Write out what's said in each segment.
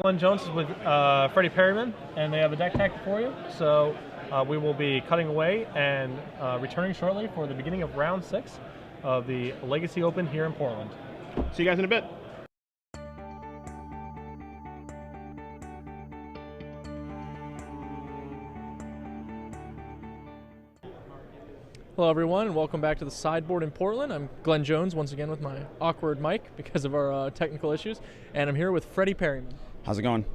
Glenn Jones is with Freddy Perryman, and they have a deck tactic for you. So we will be cutting away and returning shortly for the beginning of round 6 of the Legacy Open here in Portland. See you guys in a bit. Hello everyone, and welcome back to the sideboard in Portland. I'm Glenn Jones, once again with my awkward mic because of our technical issues, and I'm here with Freddy Perryman. How's it going?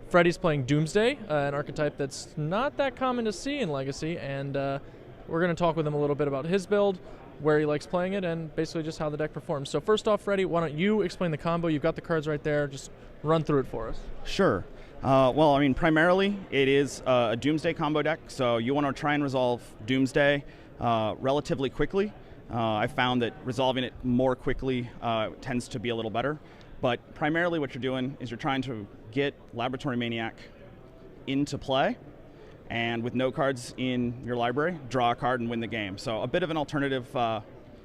Freddy's playing Doomsday, an archetype that's not that common to see in Legacy, and we're going to talk with him a little bit about his build, where he likes playing it, and basically just how the deck performs. So first off, Freddy, why don't you explain the combo? You've got the cards right there. Just run through it for us. Sure. Well, I mean, primarily it is a Doomsday combo deck, so you want to try and resolve Doomsday relatively quickly. I found that resolving it more quickly tends to be a little better. But primarily what you're doing is you're trying to get Laboratory Maniac into play, and with no cards in your library, draw a card and win the game. So a bit of an alternative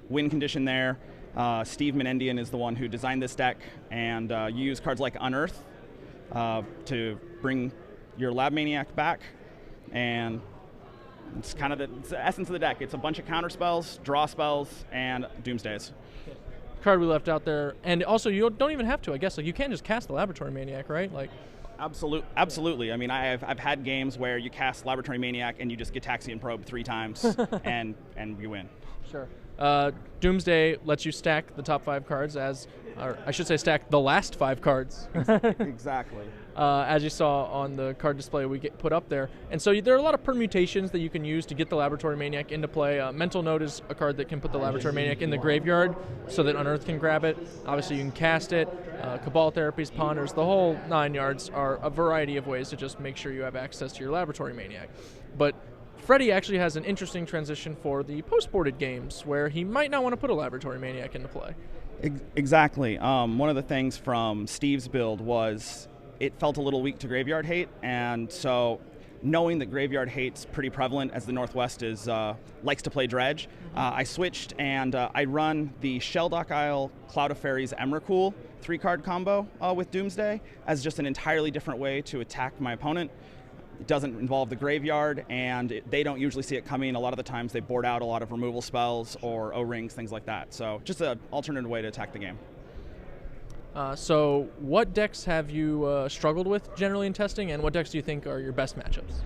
win condition there. Steve Menendian is the one who designed this deck, and you use cards like Unearth to bring your Lab Maniac back, and it's kind of it's the essence of the deck. It's a bunch of counter spells, draw spells, and Doomsdays. Card we left out there, and also you don't even have to, I guess. Like, you can't just cast the Laboratory Maniac, right? Like, absolutely. I mean, I've had games where you cast Laboratory Maniac and you just Gitaxian Probe 3 times and you win. Sure. Doomsday lets you stack the top 5 cards or I should say stack the last 5 cards. Exactly. As you saw on the card display we put up there. And so there are a lot of permutations that you can use to get the Laboratory Maniac into play. Mental Note is a card that can put the Laboratory Maniac in the graveyard so that Unearth can grab it. Obviously you can cast it. Cabal Therapies, Ponders, the whole 9 yards are a variety of ways to just make sure you have access to your Laboratory Maniac. But Freddy actually has an interesting transition for the post-boarded games where he might not want to put a Laboratory Maniac into play. Exactly. One of the things from Steve's build was it felt a little weak to graveyard hate, and so knowing that graveyard hate's pretty prevalent as the Northwest likes to play dredge, I switched and I run the Shelldock Isle Cloud of Fairies Emrakul 3-card combo with Doomsday as just an entirely different way to attack my opponent. It doesn't involve the graveyard, and they don't usually see it coming. A lot of the times they board out a lot of removal spells or O-rings, things like that. So just an alternative way to attack the game. So what decks have you struggled with generally in testing, and what decks do you think are your best matchups?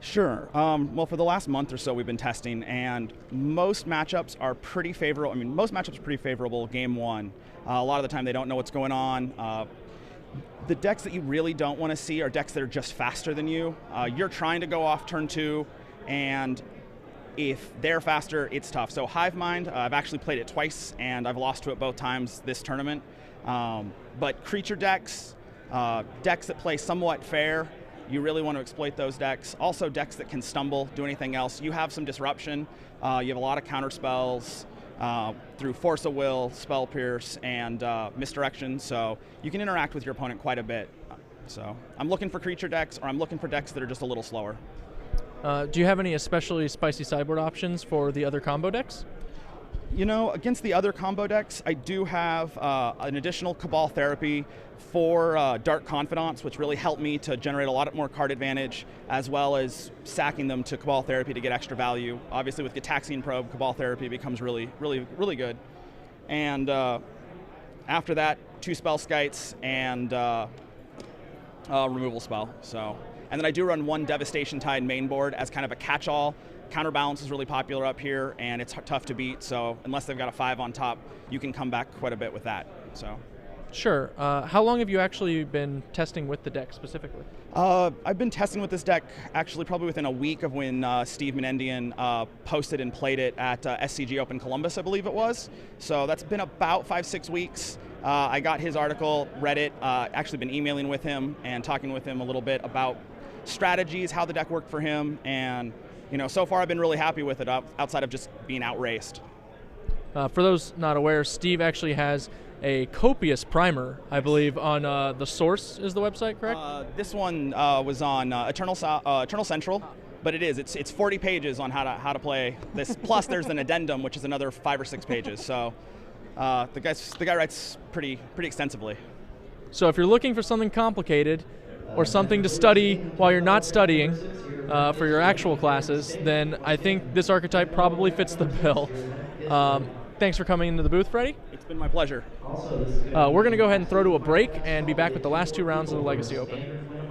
Sure. Well, for the last month or so we've been testing, and most matchups are pretty favorable. I mean, most matchups are pretty favorable game 1. A lot of the time they don't know what's going on. The decks that you really don't want to see are decks that are just faster than you. You're trying to go off turn 2, and if they're faster, it's tough. So Hive Mind, I've actually played it twice, and I've lost to it both times this tournament. But creature decks, decks that play somewhat fair, you really want to exploit those decks. Also decks that can stumble, do anything else. You have some disruption. You have a lot of counter spells through Force of Will, Spell Pierce, and Misdirection, so you can interact with your opponent quite a bit. So I'm looking for creature decks, or I'm looking for decks that are just a little slower. Do you have any especially spicy sideboard options for the other combo decks? You know, against the other combo decks, I do have an additional Cabal Therapy for Dark Confidants, which really helped me to generate a lot more card advantage, as well as sacking them to Cabal Therapy to get extra value. Obviously, with Gitaxian Probe, Cabal Therapy becomes really good. And after that, 2 Spell Skites and removal spell. So, and then I do run 1 Devastation Tide main board as kind of a catch-all. Counterbalance is really popular up here, and it's tough to beat, so unless they've got a 5 on top, you can come back quite a bit with that. So, sure. How long have you actually been testing with the deck specifically? I've been testing with this deck actually probably within a week of when Steve Menendian posted and played it at SCG Open Columbus, I believe it was. So that's been about 5-6 weeks. I got his article, read it, actually been emailing with him and talking with him a little bit about strategies, how the deck worked for him, and you know, so far I've been really happy with it outside of just being outraced. For those not aware, Steve actually has a copious primer, I believe, on The Source is the website, correct? This one was on Eternal Central, but it's 40 pages on how to play this. Plus there's an addendum, which is another 5 or 6 pages. So the guy writes pretty extensively. So if you're looking for something complicated or something to study while you're not studying for your actual classes, then I think this archetype probably fits the bill. Thanks for coming into the booth, Freddy. It's been my pleasure. We're going to go ahead and throw to a break and be back with the last 2 rounds of the Legacy Open.